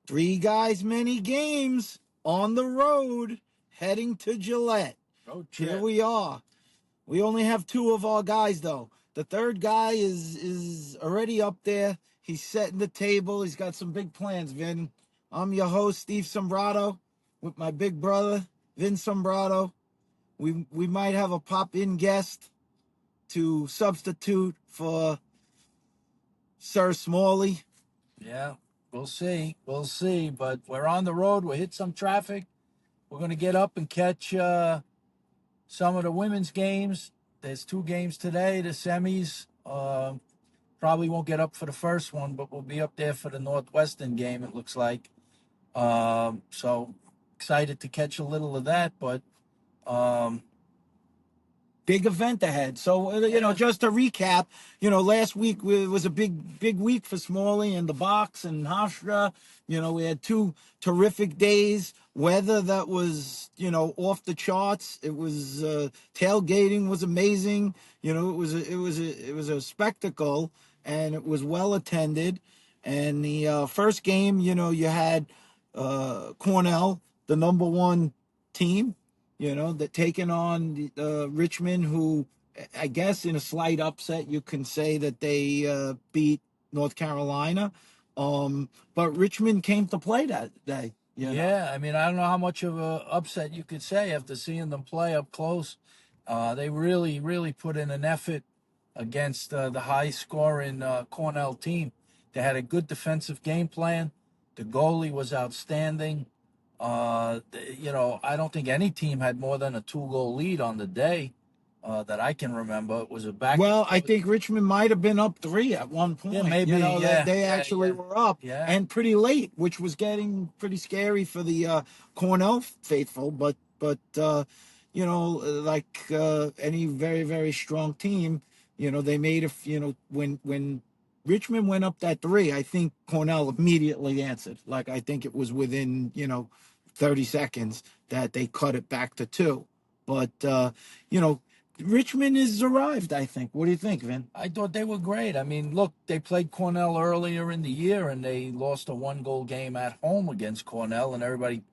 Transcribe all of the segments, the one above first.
Three guys, many games on the road, heading to Gillette. Road Here trip. we are. We only have two of our guys though. The third guy is already up there. He's setting the table. He's got some big plans, Vin. I'm your host, Steve Sombrato, with my big brother, Vin Sombrato. We might have a pop-in guest to substitute for Sir Smalley. Yeah, we'll see. We'll see. But we're on the road. We hit some traffic. We're going to get up and catch some of the women's games. There's two games today, the semis. Probably won't get up for the first one, but we'll be up there for the Northwestern game, it looks like. So excited to catch a little of that. But um, Big event ahead. So, yeah, just to recap, last week was a big week for Smalley and the box and Hofstra. We had two terrific days. Weather that was, off the charts. It was, tailgating was amazing. It was a spectacle, and it was well attended. And the first game, you had Cornell, the number one team, that taking on Richmond, who I guess in a slight upset, you can say that they beat North Carolina. But Richmond came to play that day, yeah. I mean, I don't know how much of a upset you could say after seeing them play up close. They really, really put in an effort against the high-scoring Cornell team. They had a good defensive game plan. The goalie was outstanding. I don't think any team had more than a two-goal lead on the day that I can remember. It was a back and Well, I forth. think Richmond might have been up three at one Yeah, point. maybe. Yeah, They yeah, actually yeah, were up yeah. and pretty late, which was getting pretty scary for the Cornell faithful. But any very very strong team, they made when Richmond went up that three, I think Cornell immediately answered. Like I think it was within 30 seconds that they cut it back to two. But you know Richmond has arrived, I think. What do you think, Vin? I thought they were great. I mean, look, they played Cornell earlier in the year and they lost a one-goal game at home against Cornell, and everybody,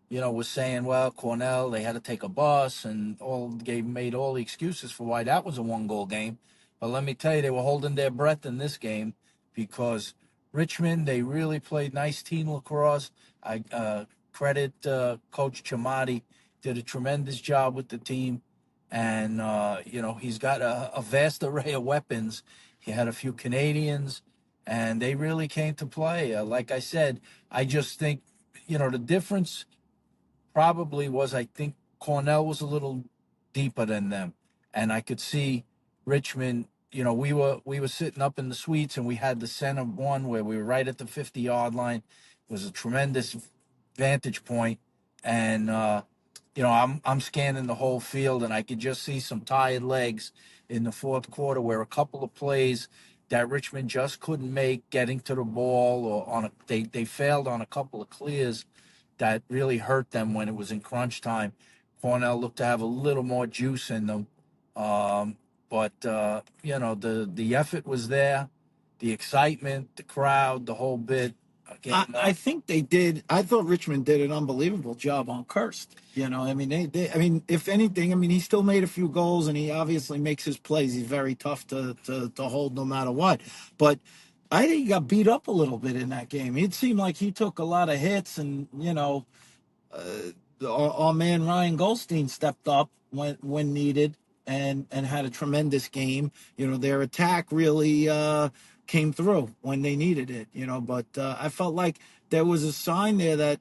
was saying, well, Cornell, they had to take a bus and made all the excuses for why that was a one-goal game. But let me tell you, they were holding their breath in this game because Richmond, they really played nice team lacrosse. I credit Coach Chamati, did a tremendous job with the team. And, he's got a vast array of weapons. He had a few Canadians, and they really came to play. Like I said, I just think, the difference probably was I think Cornell was a little deeper than them, and I could see Richmond. We were sitting up in the suites, and we had the center one where we were right at the 50-yard line. It was a tremendous vantage point, and I'm scanning the whole field, and I could just see some tired legs in the fourth quarter where a couple of plays that Richmond just couldn't make getting to the ball, or they failed on a couple of clears that really hurt them when it was in crunch time. Cornell looked to have a little more juice in them. But the effort was there, the excitement, the crowd, the whole bit. I think they did. I thought Richmond did an unbelievable job on Kirst. If anything, he still made a few goals, and he obviously makes his plays. He's very tough to hold no matter what. But I think he got beat up a little bit in that game. It seemed like he took a lot of hits, and our man Ryan Goldstein stepped up when needed and had a tremendous game. Their attack really came through when they needed it. But I felt like there was a sign there that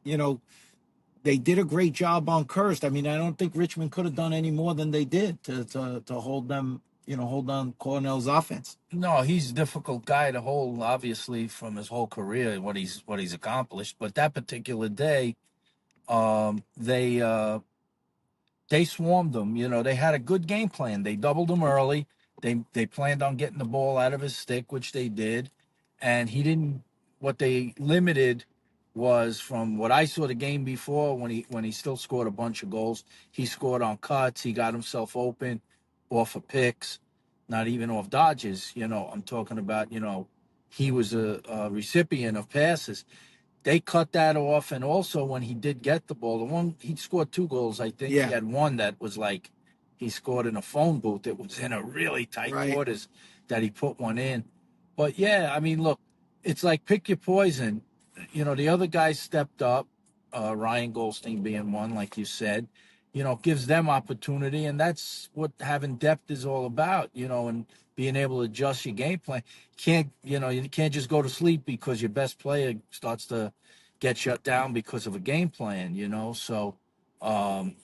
they did a great job on Kirst. I don't think Richmond could have done any more than they did to hold them. Hold on Cornell's offense. No, he's a difficult guy to hold, obviously, from his whole career, what he's accomplished. But that particular day, they swarmed him. They had a good game plan. They doubled him early. They planned on getting the ball out of his stick, which they did, and he didn't. What they limited was, from what I saw the game before, when he still scored a bunch of goals. He scored on cuts. He got himself open off of picks, not even off dodges. I'm talking about. He was a recipient of passes. they cut that off. And also, when he did get the ball, the one he scored 2 goals. I think he Yeah. had one that was like he scored in a phone booth. It was in a really tight Right. quarters that he put one in. But yeah, I mean, look, it's like pick your poison. The other guys stepped up. Ryan Goldstein being one, like you said, gives them opportunity, and that's what having depth is all about. And being able to adjust your game plan. You can't just go to sleep because your best player starts to get shut down because of a game plan. So um,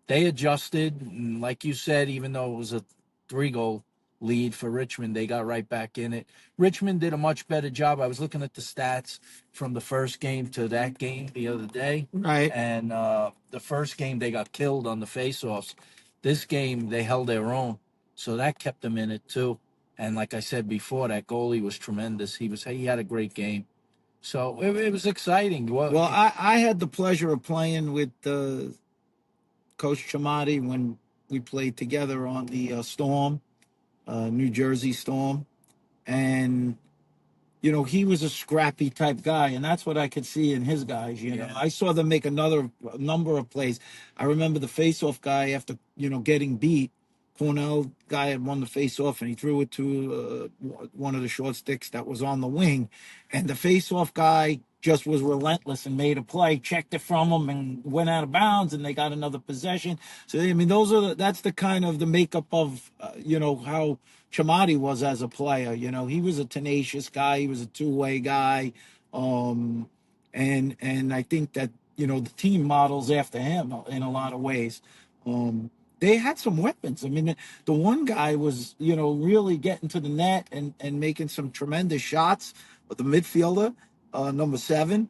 they adjusted, and like you said, even though it was a 3 goal lead for Richmond, they got right back in it. Richmond did a much better job. I was looking at the stats from the first game to that game the other day, Right. and the first game they got killed on the faceoffs. This game they held their own, so that kept them in it too. And like I said before, that goalie was tremendous. He had a great game, so it was exciting. Well, I had the pleasure of playing with Coach Chamati when we played together on the Storm, New Jersey Storm, and he was a scrappy type guy, and that's what I could see in his guys. Yeah. I saw them make a number of plays. I remember the face-off guy after getting beat. Cornell guy had won the face-off, and he threw it to one of the short sticks that was on the wing, and the face-off guy just was relentless and made a play, checked it from him, and went out of bounds, and they got another possession. So I mean, that's the kind of the makeup of how Chamati was as a player. He was a tenacious guy. He was a two-way guy, and I think that the team models after him in a lot of ways. They had some weapons. I mean, the one guy was really getting to the net and making some tremendous shots. But the midfielder, number 7.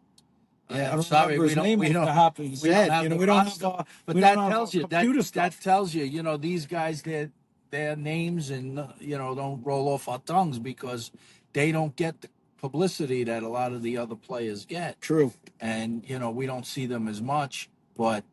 I don't Sorry, remember his name off the top of his head. we We don't have but we that don't have tells you computer that stuff. tells you, these guys, their names and don't roll off our tongues because they don't get the publicity that a lot of the other players get. True. And we don't see them as much, but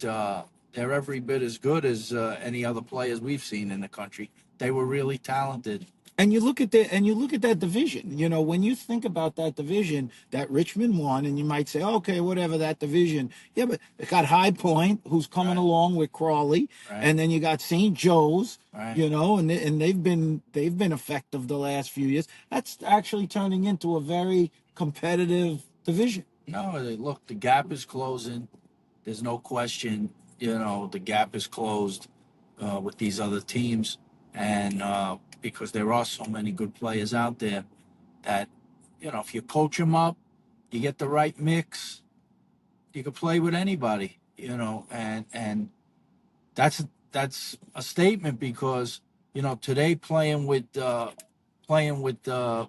they're every bit as good as any other players we've seen in the country. They were really talented. And you look at that division. When you think about that division that Richmond won, and you might say, okay, whatever that division. Yeah, but it got High Point, who's coming Right. along with Crawley, Right. and then you got St. Joe's. Right. And they've been effective the last few years. That's actually turning into a very competitive division. No, look, the gap is closing. There's no question. The gap is closed with these other teams, and because there are so many good players out there that if you coach them up, you get the right mix, you can play with anybody. And that's a statement because today playing with a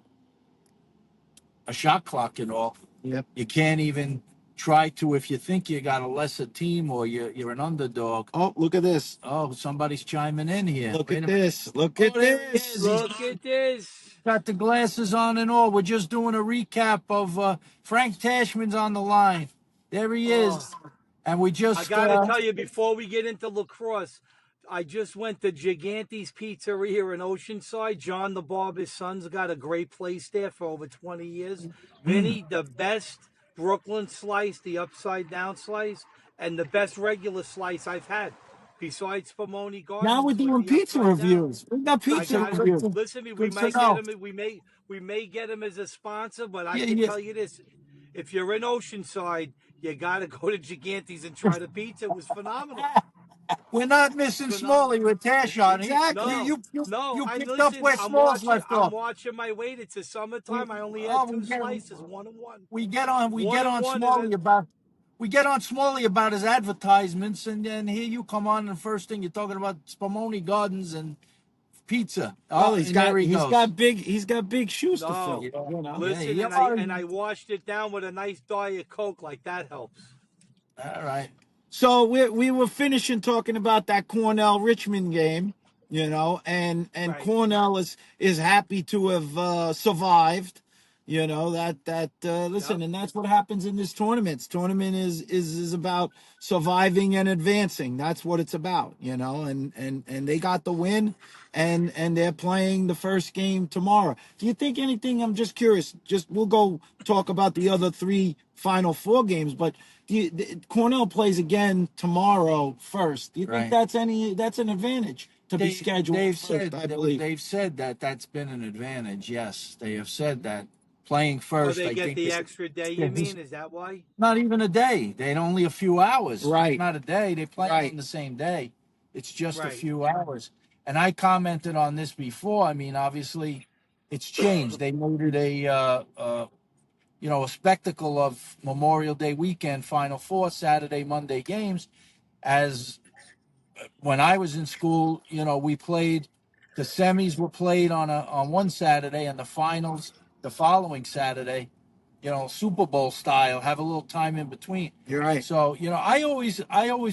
shot clock and all. Yep. You can't even try to if you think you got a lesser team or you're an underdog. Oh, look at this. Oh, somebody's chiming in here. Look Wait at a minute. this. Look Oh, at there he this. is. Look at this. Got the glasses on and all. We're just doing a recap of Frank Tashman's on the line. There he is. And we I just gotta tell you, before we get into lacrosse, I just went to Gigante's Pizzeria in Oceanside. John the Barber's son's got a great place there for over 20 years. Vinny, the best Brooklyn slice, the upside down slice, and the best regular slice I've had. Besides Spumoni Gardens. Now we're doing with the pizza upside down. reviews. We got I pizza got reviews. listen to me. Good to know. We may get him as a sponsor, but I Yeah, can yeah. tell you this: if you're in Oceanside, you got to go to Gigante's and try the pizza. It was phenomenal. we're not missing Smalley with Tash on. Exactly. No, You no, picked up where Smalls left I'm off. watching my weight. It's the summertime. I only Oh, had 2 slices, 1 and 1. We get on One and one, Smalley and about his advertisements, and then here you come on, and the first thing you're talking about Spumoni Gardens and pizza. Well, and there he goes. he's got big shoes to No. fill. Listen, Yeah, and I washed it down with a nice Diet Coke. Like that helps. All right. So we were finishing talking about that Cornell Richmond game, and Right. Cornell is happy to have survived. You know that listen, Yep. and that's what happens in this tournament. Tournament is about surviving and advancing. That's what it's about, you know. And they got the win, and they're playing the first game tomorrow. Do you think anything? I'm just curious. Just we'll go talk about the other three Final Four games, but Cornell plays again tomorrow first. Do you think Right. that's an advantage to be scheduled first? I believe. They've said that that's been an advantage. Yes, they have said that playing Oh, first. they I get think the it's, extra day, you it's mean? Is that why? not even a day. They only a few hours. It's Right, not a day. They play on right. the same day. It's just a Right. few hours. And I commented on this before. I mean, obviously, it's changed. They made it a spectacle of Memorial Day weekend, Final Four, Saturday, Monday games. As when I was in school, we played. The semis were played on one Saturday, and the finals the following Saturday. Super Bowl style. Have a little time in between. You're right. So I always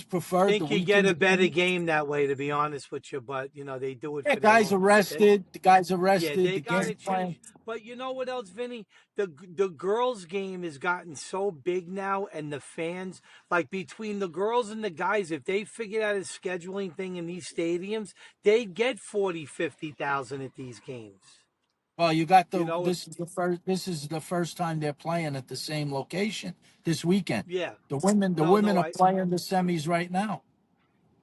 preferred the Think you get a weekend better game. game that way, to be honest with you. But they do it Yeah, for their guys own. arrested. The guys Yeah, arrested. they The got game to plan. change. But you know what else, Vinny? The girls' game has gotten so big now, and the fans, like between the girls and the guys, if they figured out a scheduling thing in these stadiums, they'd get 40, 50,000 at these games. Well, you got You the know, if this is the first time they're playing at the same location this weekend. yeah, The women no, are playing the semis right now.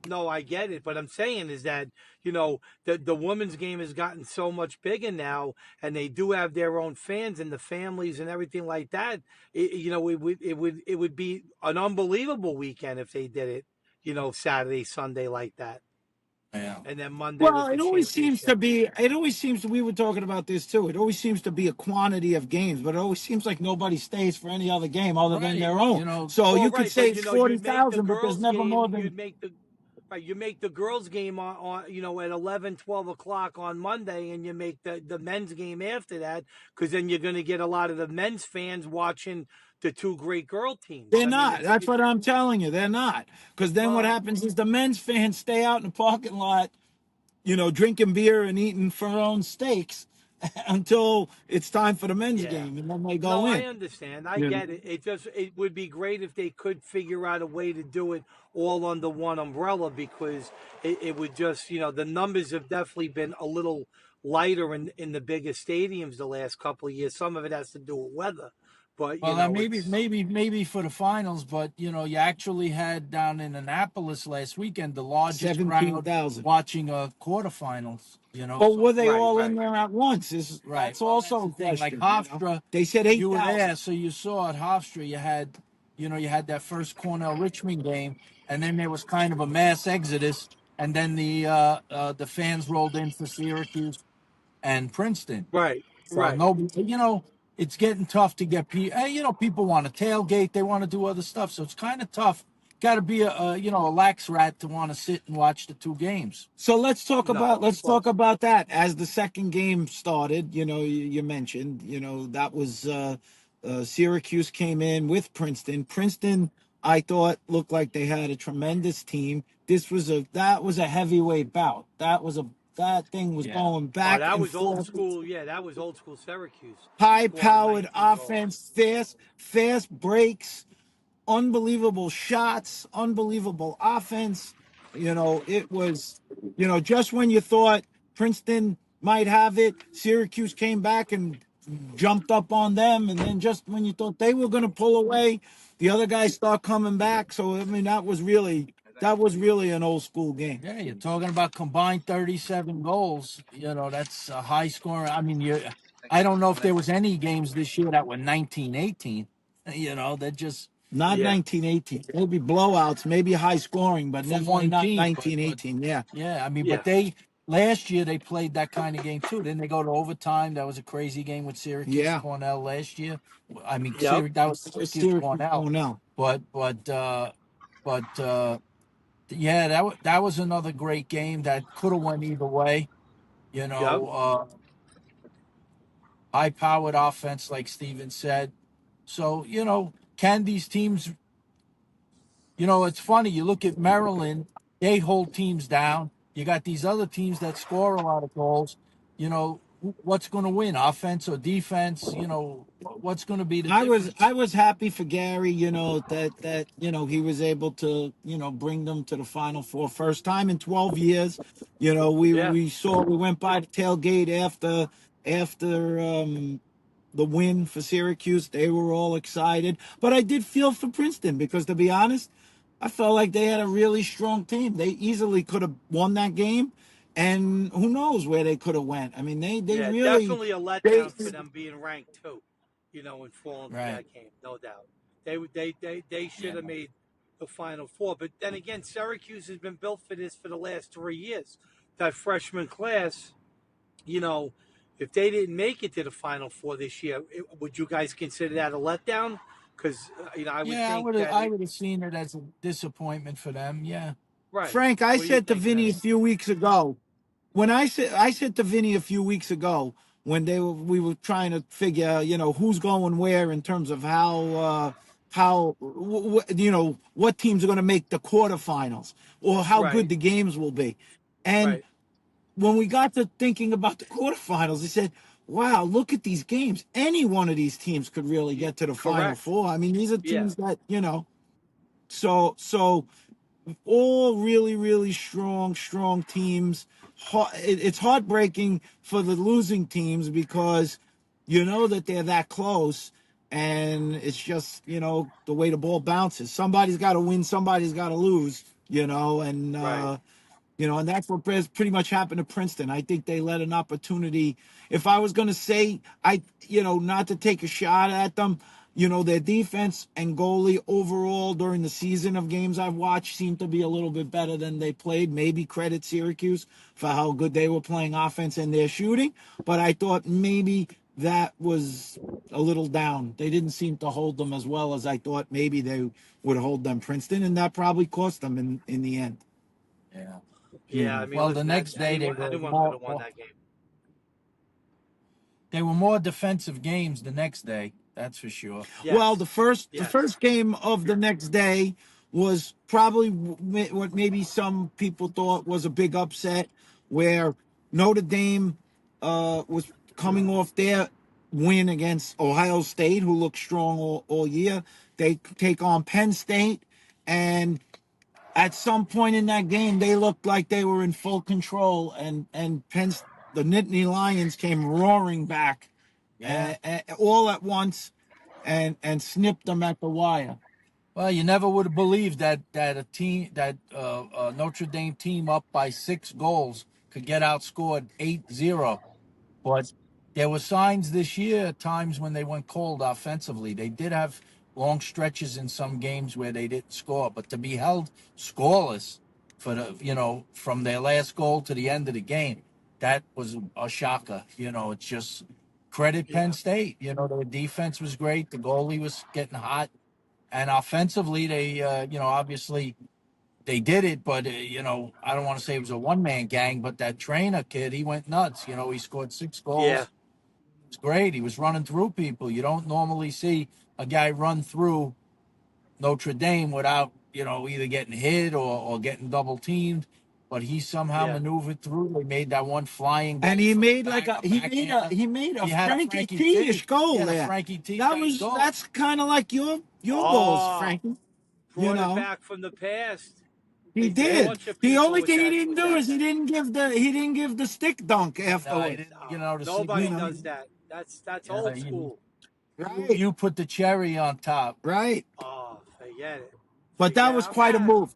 no, I get it. But I'm saying is that the women's game has gotten so much bigger now, and they do have their own fans and the families and everything like that. It would be an unbelievable weekend if they did it. Saturday, Sunday like that, Yeah. and then Monday Well, with the it always seems to championship. be, it always seems to, we were talking about this too. It always seems to be a quantity of games, but it always seems like nobody stays for any other game other than Right. their own. So Well, you could right, say but it's you'd make the 40,000, but there's girls' never game. more than, You'd make the Right, you make the girls' game on at 11, 12 o'clock on Monday, and you make the men's game after that, because then you're going to get a lot of the men's fans watching the two great girl teams. they're I mean, not. That's what I'm telling you. They're not. Because then what well, happens is the men's fans stay out in the parking lot, drinking beer and eating Ferrone steaks until it's time for the men's yeah. game. And then they No, go I in. understand. I You know? get it. It would be great if they could figure out a way to do it all under one umbrella, because it would just the numbers have definitely been a little lighter in the bigger stadiums the last couple of years. Some of it has to do with weather, but Well, maybe, it's maybe for the finals, but you actually had down in Annapolis last weekend the largest crowd 17,000. watching a quarterfinals. But So were they right, all in right. there at once? right. That's Well, that's also the a thing. Like question. Hofstra, They said you were 8,000. there, so you saw at Hofstra. You had that first Cornell Richmond game, and then there was kind of a mass exodus, and then the fans rolled in for Syracuse and Princeton. Right, So right. nobody, it's getting tough to get people. People want to tailgate, they want to do other stuff. So it's kind of tough. Got to be a lax rat to want to sit and watch the two games. So let's talk about No, let's well, talk about that. As the second game started, you mentioned, that was Syracuse came in with Princeton. Princeton, I thought looked like they had a tremendous team. That was a heavyweight bout. That thing was Yeah. going oh, back that and was old forth. school. Yeah, that was old school Syracuse. High Scoring powered 19 goals. offense, fast breaks, unbelievable shots, unbelievable offense. It was, just when you thought Princeton might have it, Syracuse came back and jumped up on them. And then just when you thought they were going to pull away, the other guys start coming back. So, I mean, that was really an old school game. Yeah, you're talking about combined 37 goals. That's a high score. I mean, I don't know if there was any games this year that were 19-18. That just Not Yeah. 1918. Maybe blowouts, maybe high scoring, but from definitely one not team. But 1918. Yeah. yeah, I mean, but Yeah. they last year they played that kind of game too. Didn't they go to overtime? That was a crazy game with Syracuse Yeah. Cornell last year. I mean, Yep. That was It's Syracuse Syracuse Cornell. Cornell. But yeah, that was another great game that could have went either way. You Yep. know, uh, High powered offense, like Steven said. So can these teams it's funny. You look at Maryland; they hold teams down. You got these other teams that score a lot of goals. You know, what's going to win, offense or defense? What's going to be the I was difference? I was happy for Gary, that he was able to, bring them to the Final Four, first time in 12 years. Yeah, We went by the tailgate after the win for Syracuse. They were all excited, but I did feel for Princeton because, to be honest, I felt like they had a really strong team. They easily could have won that game, and who knows where they could have went. I mean, they yeah, really definitely a they letdown for them being ranked too, and falling for Right. that game, no doubt. They should Yeah. have made the Final Four, but then again, Syracuse has been built for this for the last 3 years. That freshman class, you know, if they didn't make it to the Final Four this year, would you guys consider that a letdown? Because I would Yeah, think that I would have seen it as a disappointment for them. Yeah. right. Frank, I What do you said to think, Vinny a Vinny? few weeks ago, when I said to Vinny a few weeks ago, when we were trying to figure, who's going where in terms of what teams are going to make the quarterfinals or how good Right, the games will be. And right, when we got to thinking about the quarterfinals, he said, "Wow, look at these games. Any one of these teams could really get to the Final correct. Four. I mean, these are Yeah, teams that, so all really, really strong teams. It's heartbreaking for the losing teams because you know that they're that close, and it's just the way the ball bounces. Somebody's got to win, somebody's got to lose. And right. and that's what pretty much happened to Princeton. I think they let an opportunity. If I was going to say, not to take a shot at them, their defense and goalie overall during the season of games I've watched seemed to be a little bit better than they played. Maybe credit Syracuse for how good they were playing offense and their shooting, but I thought maybe that was a little down. They didn't seem to hold them as well as I thought maybe they would hold them, Princeton, and that probably cost them in the end. Yeah. Yeah, I mean, Well, the listen, next day anyone could have won that game. they were more defensive games the next day. That's for sure. Well, Yes, the yes, first game of the next day was probably what maybe some people thought was a big upset, where Notre Dame was coming off their win against Ohio State, who looked strong all year. They take on Penn State, and at some point in that game, they looked like they were in full control, and the Nittany Lions came roaring back, Yeah. all at once, and snipped them at the wire. Well, you never would have believed that a Notre Dame team up by 6 goals could get outscored 8-0. But there were signs this year at times when they went cold offensively. They did have long stretches in some games where they didn't score, but to be held scoreless for from their last goal to the end of the game, that was a shocker. It's just credit Penn yeah, State. Their defense was great. The goalie was getting hot, and offensively, they obviously they did it, but I don't want to say it was a one-man gang, but that trainer kid, he went nuts. He scored 6 goals. yeah, It's great. He was running through people. You don't normally see a guy run through Notre Dame without either getting hit or getting double teamed. But he somehow yeah, maneuvered through. They made that one flying And goal he from the made back, a backhander. he made a He had a Frankie Frankie T. T-ish He goal had a there. Frankie T type goal. That's kind of like your goals, Oh, Frankie. You brought it know, back from the past. he They did a did. bunch of The people only with thing he that didn't with do that. is he didn't give the stick dunk No, he afterwards. didn't. Oh, The nobody You signature. know, does that. That's Yeah, old school. right, you put the cherry on top. right. Oh, forget it. But that Forget. was I'm quite a mad. move.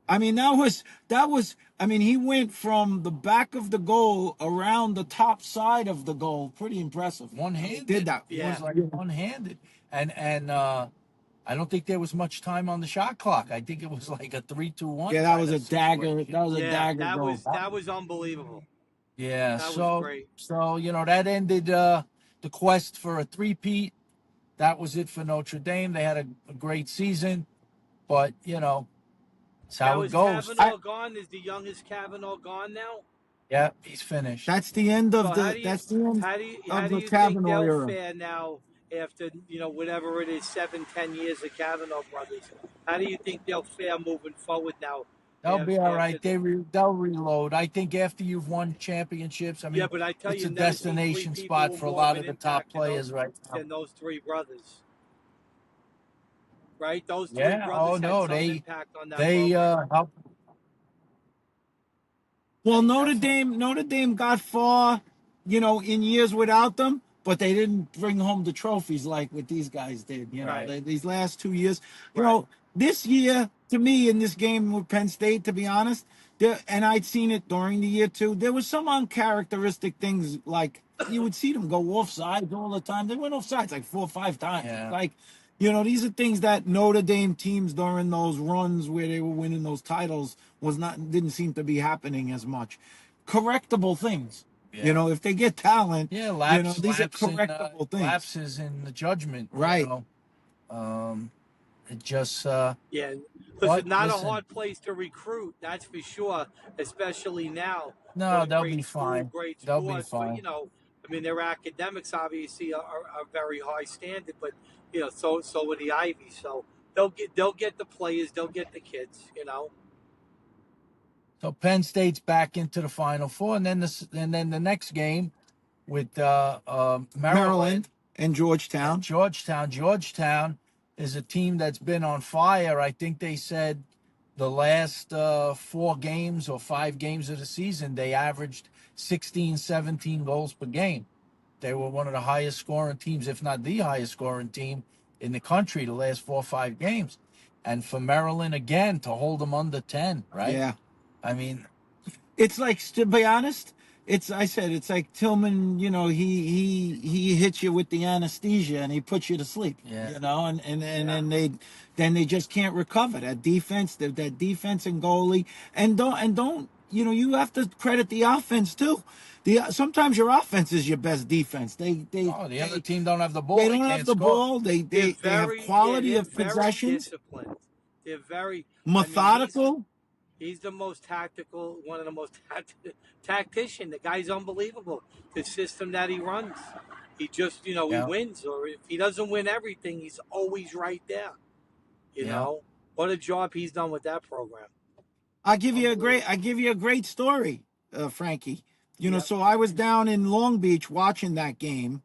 I mean, that was. I mean, he went from the back of the goal around the top side of the goal. Pretty impressive. He did One-handed. that. It was Yeah, like one-handed, and I don't think there was much time on the shot clock. I think it was like a 3-2-1 Yeah, that kind was of a dagger. situation. That was a yeah. dagger goal. That was unbelievable. Yeah, That was so great. that ended the quest for a three-peat. That was it for Notre Dame. They had a great season, but it's how Now it is goes. I, Kavanaugh gone? Is the youngest Kavanaugh gone now? Yeah, he's finished. that's the end So of how do the you think Kavanaugh they'll era. fare now after whatever it is 7-10 years of Kavanaugh brothers? How do you think they'll fare moving forward now They'll be all after right. the They'll reload. I think after you've won championships, I yeah. mean, But I tell it's you, a never seen three destination people spot with for a more of lot an of the top impact players right now. than those three brothers. Right? Those three Yeah. Oh brothers had no, some impact on that they program. help. Well, That's what. Notre Dame got far, in years without them, but they didn't bring home the trophies like what these guys did. Right. These last 2 years. Right. This year to me in this game with Penn State, to be honest, and I'd seen it during the year too. There was some uncharacteristic things like you would see them go off sides all the time. They went off sides like 4 or 5 times. Yeah. Like, these are things that Notre Dame teams during those runs where they were winning those titles didn't seem to be happening as much. Correctable things. Yeah. If they get talent, Yeah. these are correctable things. Lapses in the judgment. Right. It just. Yeah. But Listen, not a listen, hard place to recruit, that's for sure, especially now. no, What a they'll be great school, fine. great They'll be sports. But, fine. I mean, their academics obviously are very high standard, but, so are the Ivy. So they'll get the players, they'll get the kids. So Penn State's back into the Final Four, and then the next game with Maryland Maryland and and Georgetown. Georgetown. Georgetown is a team that's been on fire. I think they said the last 4 games or 5 games of the season, they averaged 16, 17 goals per game. They were one of the highest scoring teams, if not the highest scoring team in the country the last 4 or 5 games. And for Maryland, again, to hold them under 10, right? Yeah. I mean, It's like, to be honest, it's like Tillman, he hits you with the anesthesia and he puts you to sleep. yeah. And then they just can't recover. That defense and goalie, and don't you have to credit the offense too. Sometimes your offense is your best defense. The other team don't have the ball. They They don't have can't the score. ball. They They're have very, yeah, quality they're of very possessions, disciplined. They're very, I mean, methodical. he's the most tactical, one of the most tactician. The guy's unbelievable. The system that he runs, he just, he Yeah, wins. Or if he doesn't win everything, he's always right there. You yeah. know what a job he's done with that program. I give you Unbelievable. a great story, Frankie. Yep. So I was down in Long Beach watching that game,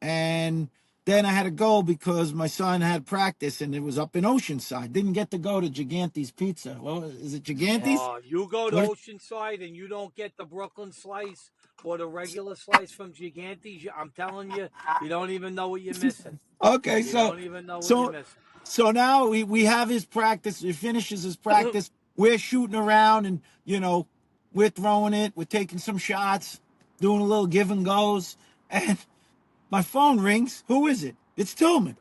and then I had to go because my son had practice, and it was up in Oceanside. Didn't get to go to Gigante's Pizza. Well, is it Gigante's? You go to What? Oceanside and you don't get the Brooklyn slice or the regular slice from Gigante's. I'm telling you, you don't even know what you're missing. Okay, You don't even know what you're so missing. so now we have his practice. He finishes his practice. We're shooting around, and we're throwing it. We're taking some shots, doing a little give and goes, and my phone rings. Who is it? It's Tillman.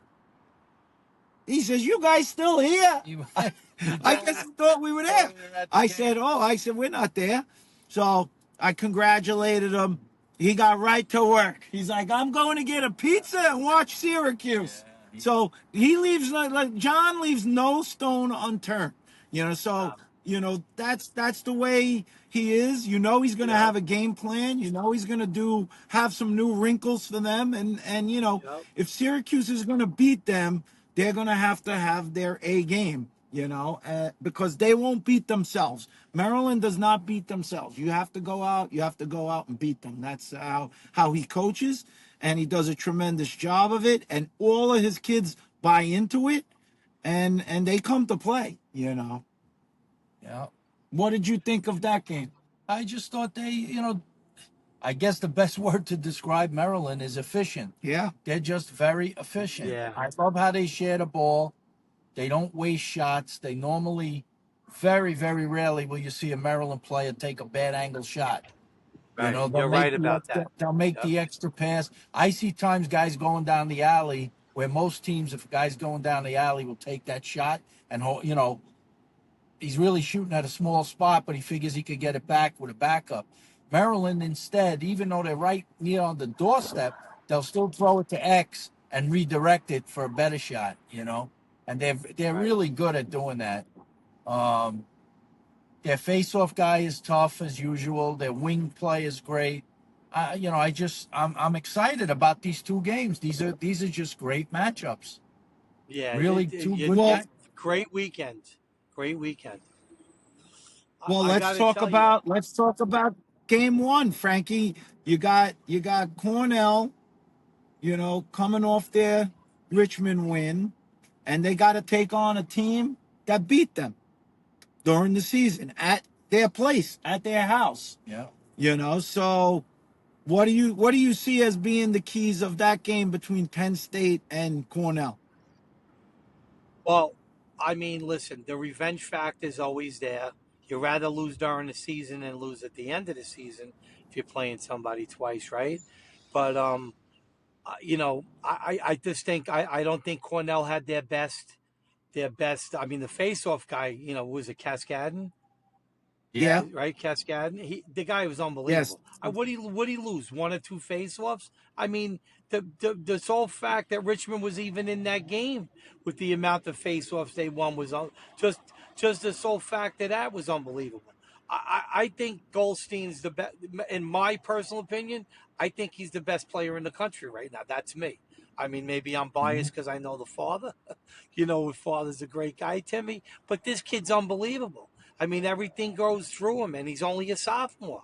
He says, "You guys still here?" You, I guess he thought we were there. you're at the I game. said, "Oh," I said, "We're not there." So I congratulated him. He got right to work. He's like, "I'm going to get a pizza and watch Syracuse." Yeah. So he leaves, like John leaves no stone unturned. So Stop. that's the way he is. He's going to Yep. have a game plan. He's going to have some new wrinkles for them, and Yep. if Syracuse is going to beat them, they're going to have their A game. Because they won't beat themselves. Maryland does not beat themselves. You have to go out. You have to go out and beat them. That's how he coaches, and he does a tremendous job of it. And all of his kids buy into it, and they come to play. Yeah. What did you think of that game? I just thought I guess the best word to describe Maryland is efficient. Yeah, They're just very efficient. Yeah. I love how they share the ball. They don't waste shots. They normally, very, very rarely will you see a Maryland player take a bad angle shot. Right. They'll You're make right about that. they'll make Yep. the extra pass. I see times guys going down the alley where most teams, if guys going down the alley, will take that shot and he's really shooting at a small spot, but he figures he could get it back with a backup. Maryland instead, even though they're right near on the doorstep, they'll still throw it to X and redirect it for a better shot. And they're Right. really good at doing that. Their face-off guy is tough as usual. Their wing play is great. I'm excited about these 2 games. These are just great matchups. Yeah. Really, two good Well, guys. Great weekend. Great weekend. Well, I got to tell you, let's talk about game one, Frankie. You got Cornell, coming off their Richmond win, and they got to take on a team that beat them during the season at their place, at their house. Yeah. So what do you see as being the keys of that game between Penn State and Cornell? well, I mean, listen, the revenge factor is always there. You'd rather lose during the season than lose at the end of the season if you're playing somebody twice, right? But I just think I don't think Cornell had their best. I mean, the face-off guy, was it Cascadden? Yeah. Yeah. Right, Cascadden. The guy was Yes. unbelievable. What he lose? One or two face-offs? I mean, the sole fact that Richmond was even in that game with the amount of face-offs they won was just just the sole fact that was unbelievable. I think Goldstein's the best. In my personal opinion, I think he's the best player in the country right now. That's me. I mean, maybe I'm Mhm. biased because I know the father. His father's a great guy, Timmy. But this kid's unbelievable. I mean, everything goes through him, and he's only a sophomore.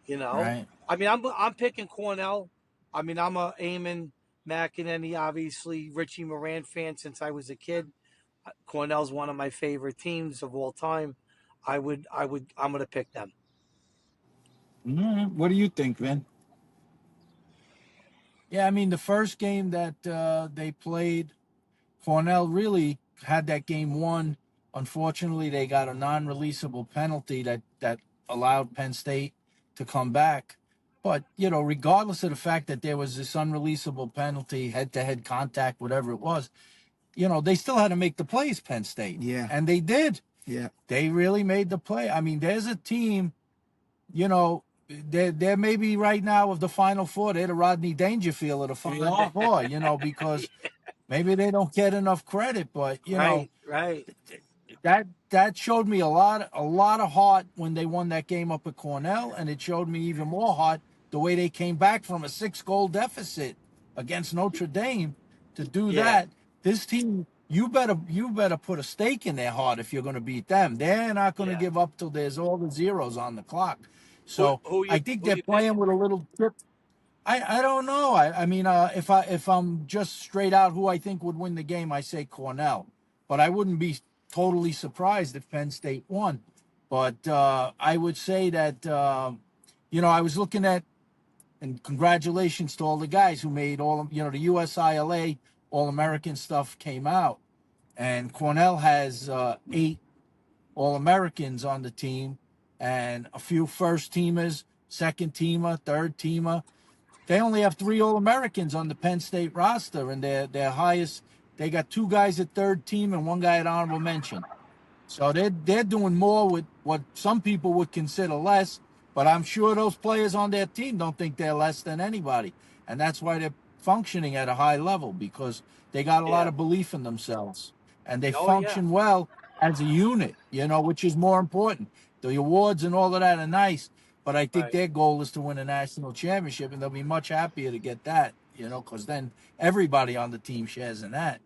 You know, Right. I mean, I'm picking Cornell. I mean, I'm a Eamon McEnany, obviously Richie Moran fan since I was a kid. Cornell's one of my favorite teams of all time. I'm going to pick them. What do you think, Vin? Yeah. I mean, the first game that they played, Cornell really had that game won. Unfortunately, they got a non-releasable penalty that allowed Penn State to come back. But regardless of the fact that there was this unreleasable penalty, head-to-head contact, whatever it was, they still had to make the plays. Penn State, Yeah. and they did. Yeah. They really made the play. I mean, there's a team. They're maybe right now of the Final Four. They're the Rodney Dangerfield of the Final Four. Because maybe they don't get enough credit, but Right, right. that showed me a lot of heart when they won that game up at Cornell, and it showed me even more heart the way they came back from a 6-goal deficit against Notre Dame to do Yeah, that. This team, you better put a stake in their heart if you're going to beat them. They're not going to yeah. give up till there's all the zeros on the clock. Who So who I you think who they're you playing picking? with a little chip. I don't know. I mean, if I'm just straight out who I think would win the game, I say Cornell, but I wouldn't be totally surprised if Penn State won. But I would say that I was looking at, and congratulations to all the guys who made the USILA All American stuff came out, and Cornell has 8 All Americans on the team, and a few first teamers, second teamer, third teamer. They only have 3 All Americans on the Penn State roster, and their highest. They got 2 guys at third team and 1 guy at honorable mention. So they're doing more with what some people would consider less, but I'm sure those players on their team don't think they're less than anybody, and that's why they're functioning at a high level because they got a lot Yeah. of belief in themselves and they Oh yeah. function well as a unit, which is more important. The awards and all of that are nice, but I think Right. their goal is to win a national championship, and they'll be much happier to get that, because then everybody on the team shares in that.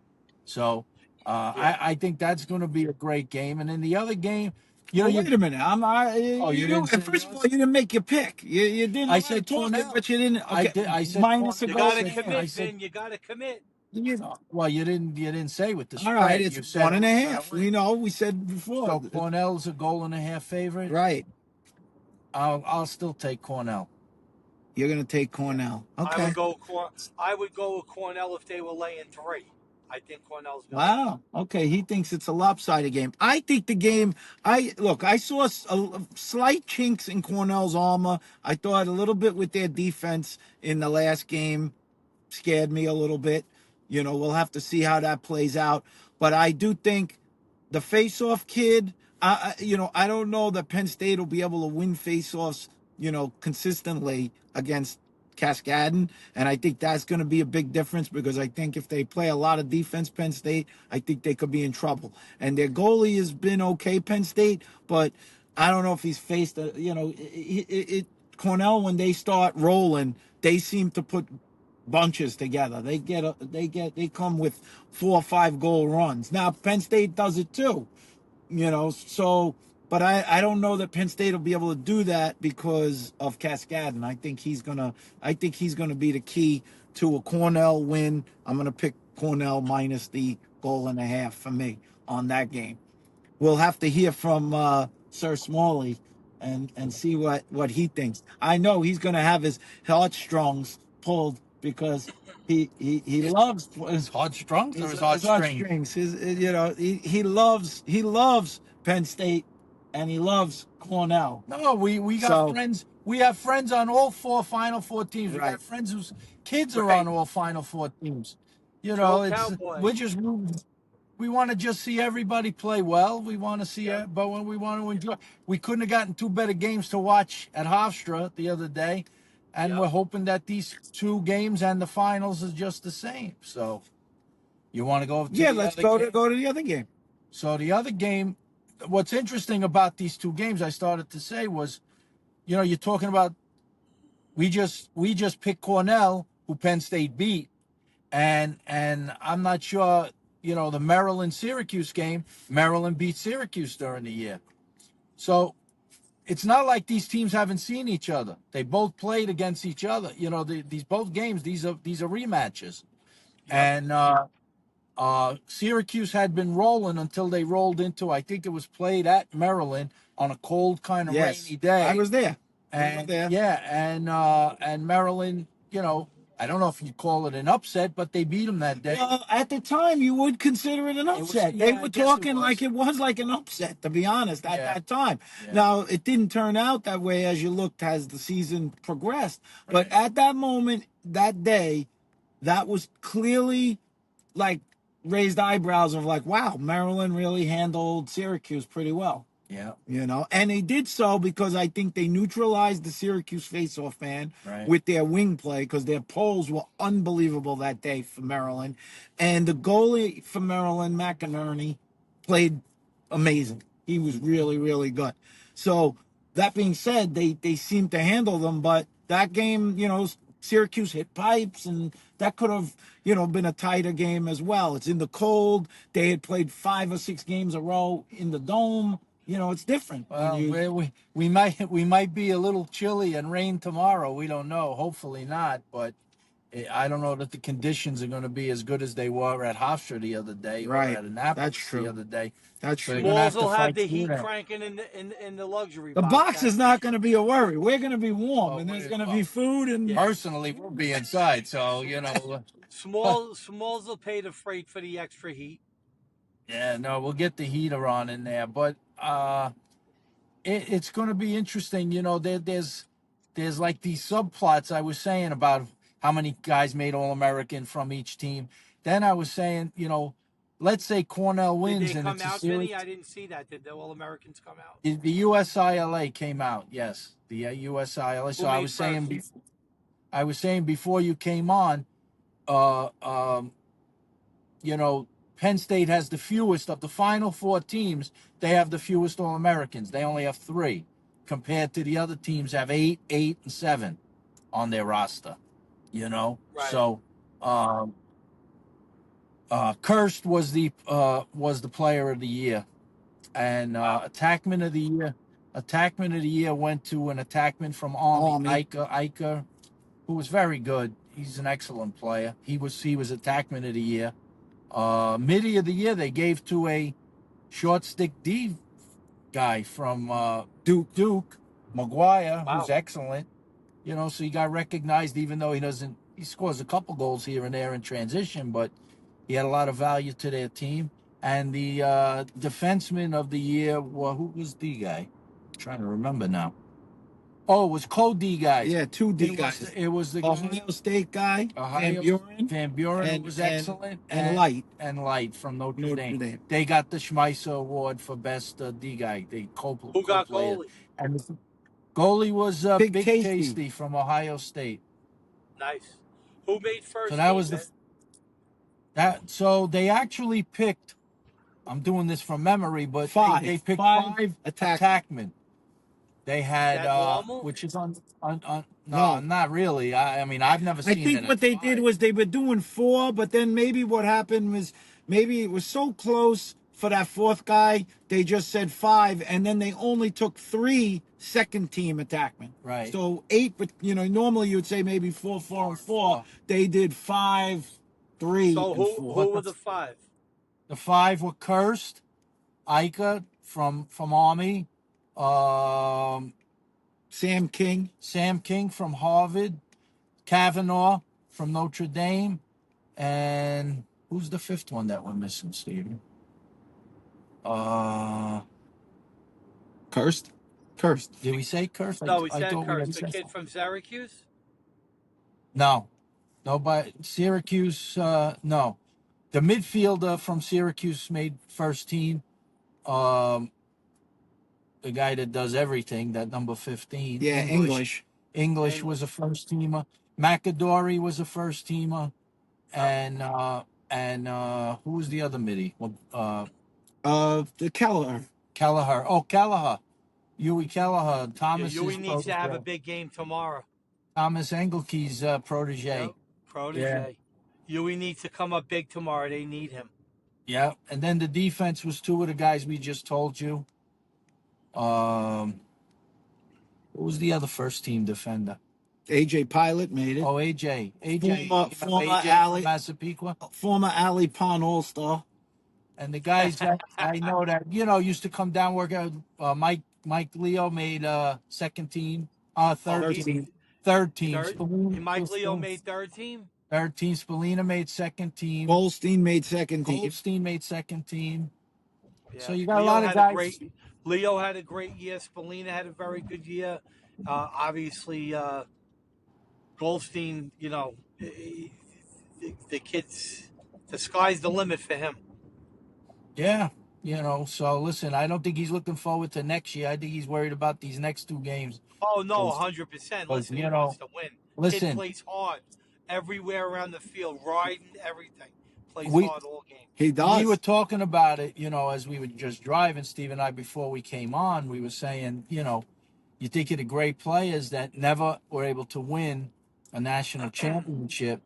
So Yeah. I think that's going to be a great game. And in the other game, Well, wait a minute. oh, you didn't say First of all, yours? you didn't make your pick. You didn't. I I'm said talking, Cornell. but you didn't. I Okay, did. I said minus a You Cornell. goal got and to a I commit, half. said, Vin. You got to commit. well, you didn't say with the All right, spread. it's You said one and a who's going to half. win. We said before. So Cornell's a goal and a half favorite. Right. I'll still take Cornell. You're gonna take Yeah. Cornell. I would Okay. go. I would go with Cornell if they were laying 3. I think Cornell's going to win. Wow. Okay. He thinks it's a lopsided game. I think the game. I saw slight chinks in Cornell's armor. I thought a little bit with their defense in the last game scared me a little bit. We'll have to see how that plays out. But I do think the face-off kid. I don't know that Penn State will be able to win face-offs, consistently against Cascadden, and I think that's going to be a big difference because I think if they play a lot of defense, Penn State, I think they could be in trouble. And their goalie has been okay, Penn State, but I don't know if he's faced Cornell when they start rolling, they seem to put bunches together. They come with 4 or 5 goal runs. Now Penn State does it too, so But I don't know that Penn State will be able to do that because of Cascadden. I think he's gonna be the key to a Cornell win. I'm gonna pick Cornell minus the goal and a half for me on that game. We'll have to hear from Sir Smalley and see what he thinks. I know he's gonna have his heartstrings pulled because he loves his Heartstrings or his, his his heartstrings? heartstrings. He loves Penn State and he loves Cornell. No, we got So friends. We have friends on all four Final Four teams. We right, got friends whose kids are on Right. all Final Four teams. You Go know, we're Cowboys. just we want to just see everybody play well. We want to see Yep. it, but when we want to enjoy, we couldn't have gotten two better games to watch at Hofstra the other day, and Yep. we're hoping that these two games and the finals is just the same. So, you want to go to yeah. the Let's other game? go to the other game. So the other game, what's interesting about these two games, I started to say was, you're talking about we just picked Cornell, who Penn State beat, and I'm not sure, the Maryland Syracuse game. Maryland beat Syracuse during the year, so it's not like these teams haven't seen each other. They both played against each other. These both games. These are rematches, Yep. and Syracuse had been rolling until they rolled into. I think it was played at Maryland on a cold, kind of Yes, rainy I day, was there. I was and there. yeah, and Maryland. I don't know if you call it an upset, but they beat them that day. Well, at the time, you would consider it an It was, upset. They yeah, I were guess it talking like was. it was like an upset, to be honest, at Yeah, that time. yeah, Now, it didn't turn out that way as you looked as the season progressed. But right. at that moment, that day, that was clearly like raised eyebrows of like, wow, Maryland really handled Syracuse pretty well. Yeah, And they did so because I think they neutralized the Syracuse faceoff man right. with their wing play because their poles were unbelievable that day for Maryland. And the goalie for Maryland, McInerney, played amazing. He was really, really good. So that being said, they seemed to handle them, but that game, Syracuse hit pipes and that could have, been a tighter game as well. It's in the cold. They had played 5 or 6 games a row in the dome. It's different when Well, you we might be a little chilly and rain tomorrow. We don't know. Hopefully not, but I don't know that the conditions are going to be as good as they were at Hofstra the other day or right. at That's Annapolis the true. other day. That's So you're true. going to Smalls have to will have fight the through heat that. cranking in the luxury The box. box is That's for not going to sure. be a worry. We're going to be warm, Well, and there's going to be food and Yeah. personally, we'll be inside. So but Smalls will pay the freight for the extra heat. yeah, no, we'll get the heater on in there. But it's going to be interesting. There's like these subplots I was saying about how many guys made All American from each team. Then I was saying, let's say Cornell Did wins they and come it's a out, Vinny? series. I didn't see that. Did the All Americans come out? The USILA came out, yes, the USILA. So Who made first? I was saying before you came on, uh, um, you know, Penn State has the fewest of the Final Four teams. They have the fewest All Americans. They only have 3, compared to the other teams have 8, 8, and 7 on their roster. Right. So Kirst was the player of the year, and Wow. attackman of the year went to an attackman from Army, Army. Iker, who was very good. He's an excellent player. He was attackman of the year. Midi of the year they gave to a short stick D guy from Duke, McGuire, who's Wow. excellent. So he got recognized, even though he scores a couple goals here and there in transition, but he had a lot of value to their team. And the defenseman of the year, well, who was the guy? I'm trying to remember now. Oh, it was co-D guys. Yeah, 2D It was guys. it was the Ohio State guy, Van Ohio Buren, Van Buren and was excellent, and Light, and Light from Notre Notre Dame. Dame. They got the Schmeisser Award for best D guy. They Who got co-player, goalie? and the goalie was Big Big Tasty. Tasty from Ohio State. Nice. Who made So first that team, was man? so they actually picked. I'm doing this from memory, but they picked Five five attack. attackmen. They Is had that normal? which is on no, No, not really. I mean, I've never I seen it think at what they did 5. was they were doing 4, but then maybe what happened was maybe it was so close for that fourth guy, they just said 5, and then they only took 3 second-team attackmen. Right. So 8, but normally you would say maybe 4, 4, and 4. They did 5, 3, So and who 4. were the 5? The 5 were Kirst, Ica from Army, Sam King. Sam King from Harvard, Kavanaugh from Notre Dame, and who's the 5th one that we're missing, Steven? Kirst. Did we say Kirst? No, we I said thought we Kurtz, had the said kid from Syracuse. no. By Syracuse. No, the midfielder from Syracuse made first team. The guy that does everything, that number 15. Yeah, English. English was a first teamer. McAdory was a first teamer, and who was the other midi? Well, The Keller. Kelleher. Oh, Kelleher. Huey Kelleher. Yeah, Thomas's Huey needs to have a protege. big game tomorrow. Thomas Engelke's protege. Yep. Yeah. Protege. Huey needs to come up big tomorrow. They need him. Yeah, and then the defense was 2 of the guys we just told you. What was the other first team defender? AJ Pilot made it. Oh, AJ. Former AJ Alley, from Massapequa. former Alley Pond All-Star. And the guys that I know that used to come down work out. Mike Leo made second team. Third team. Third team. Mike Leo made third team. Third team. Spallina made second team. Goldstein made second team. Goldstein made second team. Yeah. So you got a lot of guys. Leo had a great year. Spallina had a very good year. Obviously, Goldstein, the kids, the sky's the limit for him. Yeah, so listen, I don't think he's looking forward to next year. I think he's worried about these next 2 games. Oh, no, 100%. Listen, he wants to win. Listen, Kid plays hard everywhere around the field, riding everything. Plays hard all game. He does. We were talking about it, as we were just driving, Steve and I, before we came on. We were saying, you think of the great players that never were able to win a national championship,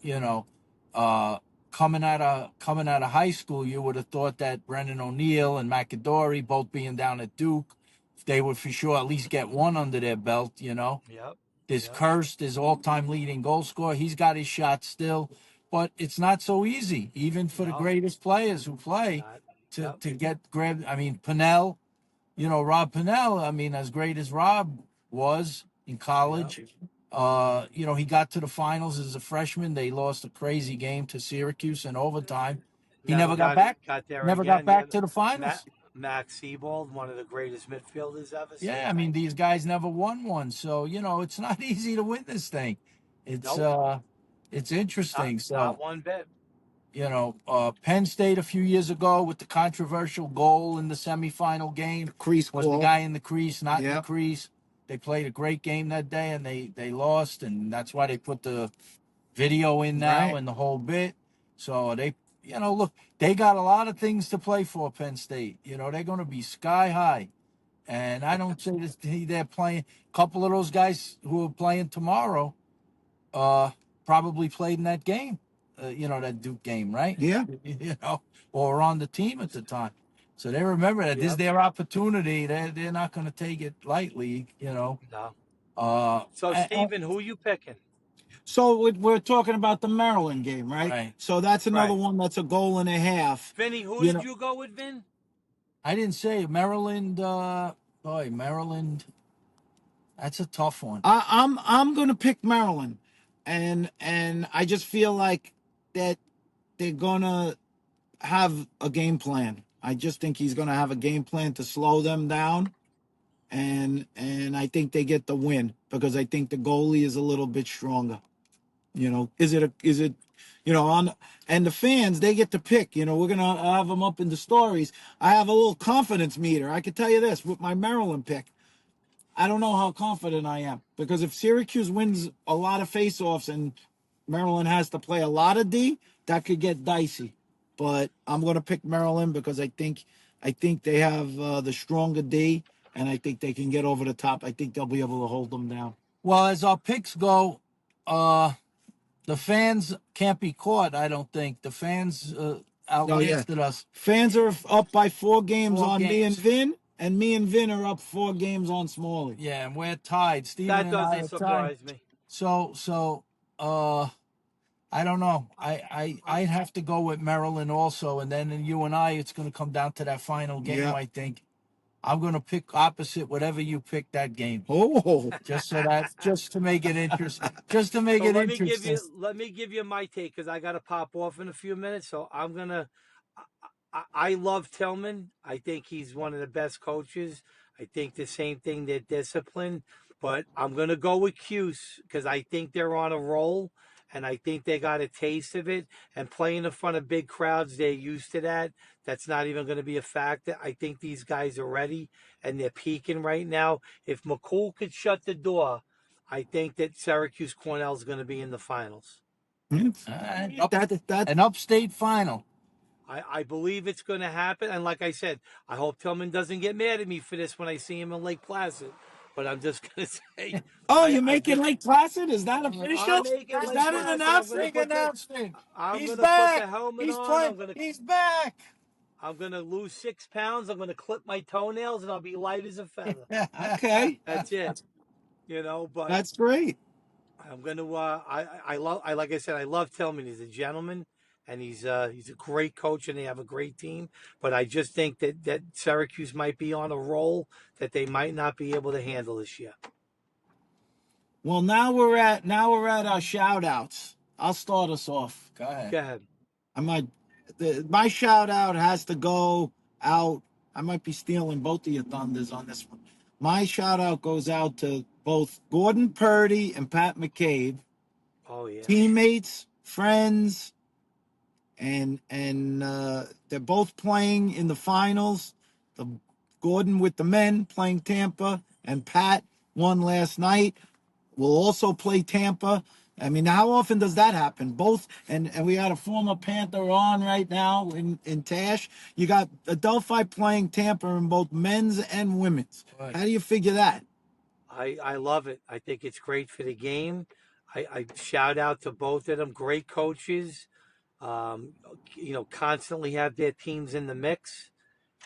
coming out of high school, you would have thought that Brendan O'Neill and McAdory, both being down at Duke, they would for sure at least get one under their belt, Yep. There's Kirst, his all-time leading goal scorer. He's got his shot still, but it's not so easy, even for the greatest players who play, to get grabbed. I mean, Pennell, Rob Pennell, as great as Rob was in college, he got to the finals as a freshman. They lost a crazy game to Syracuse in overtime. He never got back. Got back to the finals. Max Seabold, one of the greatest midfielders ever. Yeah, these guys never won one, so it's not easy to win this thing. It's interesting. Not one bit. Penn State a few years ago with the controversial goal in the semifinal game. Crease was ball. The guy in the crease, not in the crease. They played a great game that day, and they lost, and that's why they put the video in now and the whole bit. So they, look, they got a lot of things to play for, Penn State. They're going to be sky high. And I don't say this, they're playing. A couple of those guys who are playing tomorrow probably played in that game, that Duke game, right? Yeah. Or on the team at the time. So they remember that this is their opportunity. They're not going to take it lightly, No. So, Stephen, who are you picking? So we're talking about the Maryland game, right? Right. So that's another one that's a goal and a half. Vinny, who did you go with, Vin? I didn't say Maryland. Maryland. That's a tough one. I'm going to pick Maryland, and I just feel like that they're going to have a game plan. I just think he's going to have a game plan to slow them down, and I think they get the win because I think the goalie is a little bit stronger. Is it and the fans, they get to pick. We're going to have them up in the stories. I have a little confidence meter. I can tell you this with my Maryland pick. I don't know how confident I am because if Syracuse wins a lot of faceoffs and Maryland has to play a lot of D, that could get dicey. But I'm going to pick Maryland because I think they have the stronger D, and I think they can get over the top. I think they'll be able to hold them down. Well, as our picks go, the fans can't be caught. I don't think the fans Oh yeah. outlasted us Fans are up by 4 games 4 on me and games. Vin, and me and Vin are up 4 games on Smalley. Yeah, and we're tied. Steven That and I doesn't are tied. surprise me. So I don't know. I'd have to go with Maryland also, and then you and I, it's going to come down to that final game. Yeah. I think I'm going to pick opposite whatever you pick that game, Oh. just to make it interesting. Just to make So it let me give interesting. you my take because I got to pop off in a few minutes. So I'm gonna. I love Tillman. I think he's one of the best coaches. I think the same thing. They're disciplined, but I'm gonna go with Cuse because I think they're on a roll, and I think they got a taste of it. And playing in front of big crowds, they're used to that. That's not even going to be a factor. I think these guys are ready and they're peaking right now. If McCool could shut the door, I think that Syracuse Cornell is going to be in the finals. An upstate final. I believe it's going to happen. And like I said, I hope Tillman doesn't get mad at me for this when I see him in Lake Placid. But I'm just going to say, Oh, I, you're I making just, Lake Placid? Is that I'm official? making Is Lake that an Placid. announcement? Big announcement. I'm He's going to put the back. helmet He's on. playing. He's back. I'm going to lose 6 pounds. I'm going to clip my toenails and I'll be light as a feather. Okay. That's it. But That's great. I'm going to, like I said, I love Tillman. He's a gentleman and he's a great coach and they have a great team. But I just think that Syracuse might be on a roll that they might not be able to handle this year. Well, now we're at our shout outs. I'll start us off. Go ahead. Go ahead. My shout out has to go out. I might be stealing both of your thunders on this one. My shout out goes out to both Gordon Purdy and Pat McCabe, Oh, yeah. teammates, friends, and they're both playing in the finals. The Gordon with the men playing Tampa, and Pat won last night. Will also play Tampa. I mean, how often does that happen? Both, and we got a former Panther on right now in Tash. You got Adelphi playing Tampa in both men's and women's. Right. How do you figure that? I love it. I think it's great for the game. I shout out to both of them. Great coaches. Um, constantly have their teams in the mix.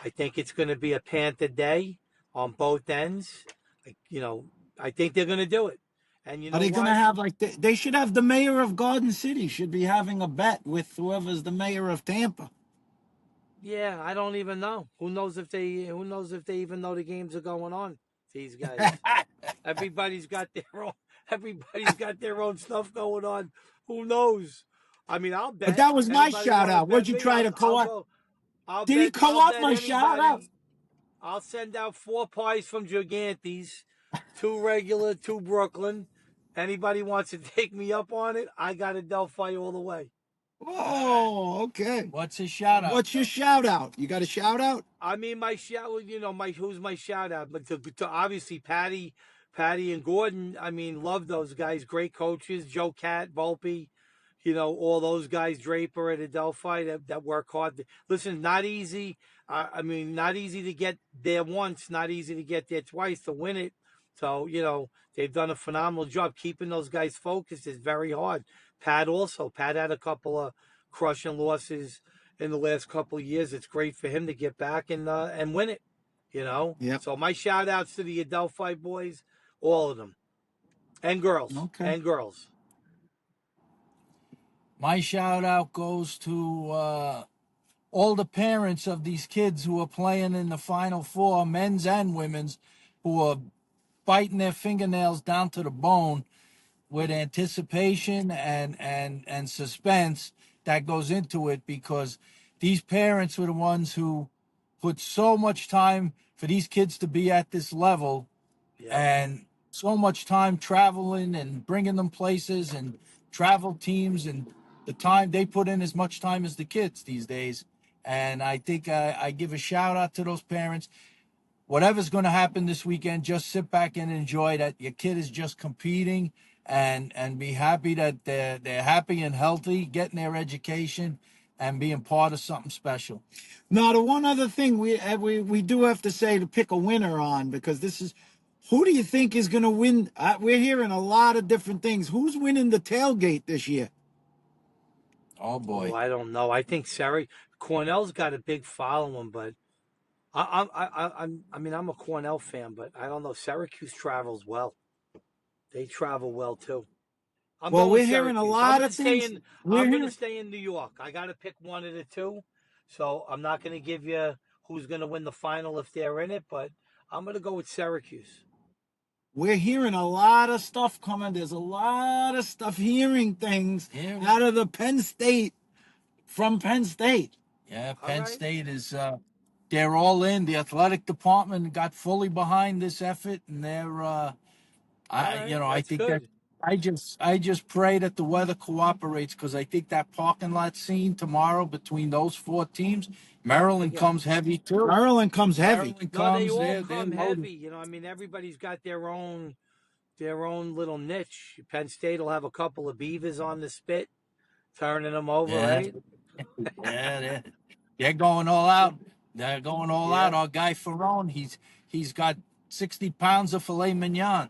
I think it's going to be a Panther day on both ends. I think they're going to do it. And you Are know they going to what? have they should have the mayor of Garden City should be having a bet with whoever's the mayor of Tampa. Yeah, I don't even know. Who knows if they even know the games are going on? These guys. Everybody's got their own. Everybody's got their own stuff going on. Who knows? I mean, I'll But bet. that was my Anybody shout want to out. What'd bet you me? try to I'll co-op? go. I'll Did he bet. I'll co-op bet my shout out? anybody. I'll send out 4 pies from Gigantes, 2 regular, 2 Brooklyn. Anybody wants to take me up on it? I got a Delphi all the way. Oh, okay. What's his shout out? What's your shout out? You got a shout out? I mean, my shout. Who's my shout out? But to obviously Patty and Gordon. I mean, love those guys. Great coaches. Joe Cat, Volpe. All those guys, Draper at Adelphi that work hard. Listen, not easy. I mean, not easy to get there once, not easy to get there twice to win it. So, they've done a phenomenal job. Keeping those guys focused is very hard. Pat also. Pat had a couple of crushing losses in the last couple of years. It's great for him to get back and win it, Yep. So my shout outs to the Adelphi boys, all of them. And girls. Okay. And girls. My shout out goes to all the parents of these kids who are playing in the Final Four, men's and women's, who are biting their fingernails down to the bone with anticipation and suspense that goes into it, because these parents were the ones who put so much time for these kids to be at this level, and so much time traveling and bringing them places and travel teams, and the time they put in as much time as the kids these days. And I think I give a shout out to those parents. Whatever's going to happen this weekend, just sit back and enjoy that your kid is just competing, and be happy that they're happy and healthy, getting their education and being part of something special. Now, the one other thing we do have to say to pick a winner on, because this is, who do you think is going to win? We're hearing a lot of different things. Who's winning the tailgate this year? Oh boy. Oh, I don't know. I think Cornell's got a big following, but I mean, I'm a Cornell fan, but I don't know. Syracuse travels well. They travel well too. I'm Well, going we're hearing a Syracuse. I'm lot gonna of stay things. in. We're I'm gonna hearing stay in New York. I got to pick one of the two, so I'm not gonna give you who's gonna win the final if they're in it, but I'm gonna go with Syracuse. we're hearing a lot of stuff coming. There's a lot of stuff hearing things Yeah, out of the Penn State from Penn State. yeah. All Penn right, State is they're all in. The athletic department got fully behind this effort, and they're all I right, I that's think that good. I just pray that the weather cooperates because I think that parking lot scene tomorrow between those four teams, Maryland Yeah. comes heavy too. Maryland comes heavy. Maryland No, they comes, all they're come loaded. heavy. I mean, everybody's got their own little niche. Penn State will have a couple of beavers on the spit, turning them over, Yeah, right? yeah, they're going all out. They're going all out. Yeah. Our guy Ferrone, he's got 60 pounds of filet mignon.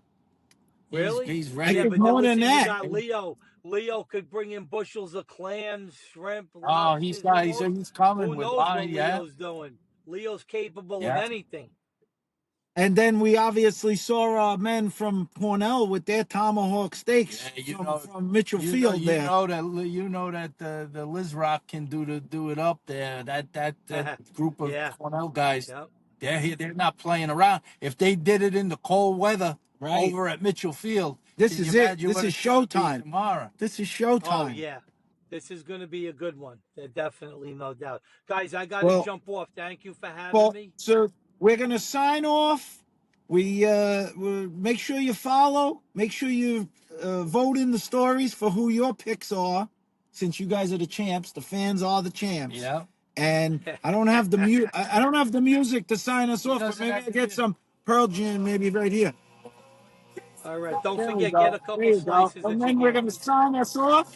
He's Really? he's I ready Yeah, to think but then more go. than listen, you that. got Leo. Leo could bring in bushels of clams, shrimp, Oh, lobsters. Who knows? he's coming Who with knows what yeah, Leo's doing? Leo's capable of yeah. anything. And then we obviously saw our men from Cornell with their tomahawk steaks Yeah, from Mitchell Field there. you know that the Liz Rock can do it up there. That group of Yeah. Cornell guys, Yep. they're not playing around. If they did it in the cold weather Right. over at Mitchell Field, This can you is it. imagine This what is it's going to be showtime. tomorrow? This is Oh showtime. yeah. This is going to be a good one. Definitely, no doubt. Guys, I got to Well, jump off. Thank you for having well, me. so we're gonna sign off. We'll make sure you follow. Make sure you vote in the stories for who your picks are, since you guys are the champs. The fans are the champs. Yeah, And I don't have the I don't have the music to sign us he off, but doesn't maybe have I the get music. some Pearl Jam, maybe right here. All right. Don't There we forget, get go. a There couple you go. slices of And then we're gonna gigantes. sign us off.